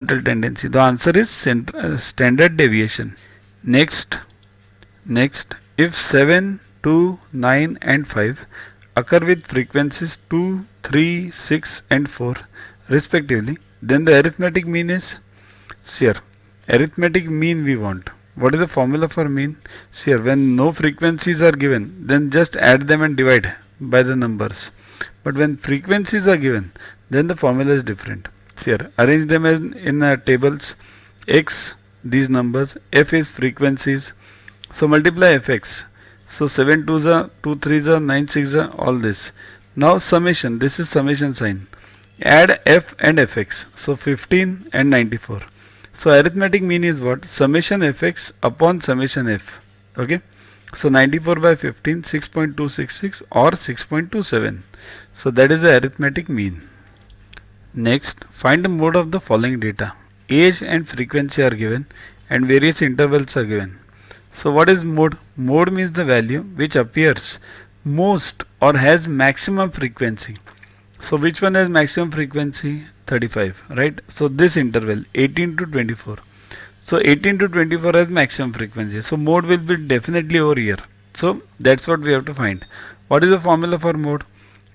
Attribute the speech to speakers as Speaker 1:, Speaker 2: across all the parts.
Speaker 1: horizontal tendency? The answer is standard deviation. Next, if 7, 2, 9 and 5 occur with frequencies 2, 3, 6 and 4 respectively, then the arithmetic mean is, here arithmetic mean we want. What is the formula for mean? Here, when no frequencies are given, then just add them and divide by the numbers. But when frequencies are given, then the formula is different. Here, arrange them in tables. X, these numbers, F is frequencies. So multiply Fx. So 7 2s are 2 3s are 9 6s are all this. Now summation. This is summation sign. Add F and Fx. So 15 and 94. So arithmetic mean is what? Summation Fx upon summation F. Okay. So 94 by 15, 6.266 or 6.27. So that is the arithmetic mean. Next, find the mode of the following data. Age and frequency are given and various intervals are given. So what is mode? Mode means the value which appears most or has maximum frequency. So which one has maximum frequency? 35, right? So this interval 18 to 24. So 18 to 24 has maximum frequency. So mode will be definitely over here. So that's what we have to find. What is the formula for mode?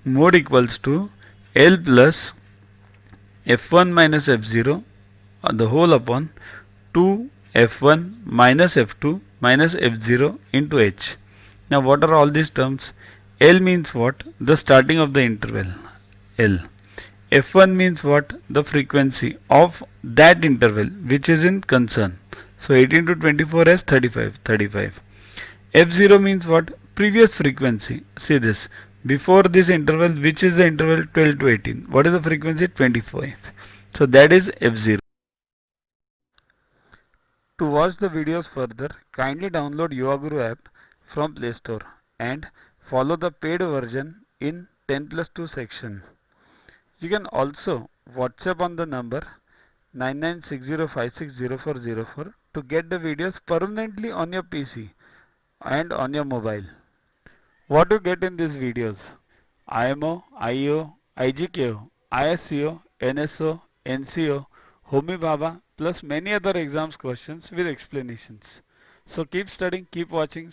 Speaker 1: Mode equals to L plus F1 minus F0 the whole upon 2 F1 minus F2 minus F0 into H. Now what are all these terms? L means what? The starting of the interval. L. F1 means what? The frequency of that interval which is in concern. So 18 to 24 has 35. F0 means what? Previous frequency. See this. Before this interval, which is the interval 12 to 18. What is the frequency? 25. So that is F0. To watch the videos further, kindly download YuvaGuru app from Play Store and follow the paid version in 10+2 section. You can also WhatsApp on the number 9960560404 to get the videos permanently on your PC and on your mobile. What to get in these videos? IMO, IO, IGKO, ISCO, NSO, NCO, Homi Bhabha plus many other exams questions with explanations. So keep studying, keep watching.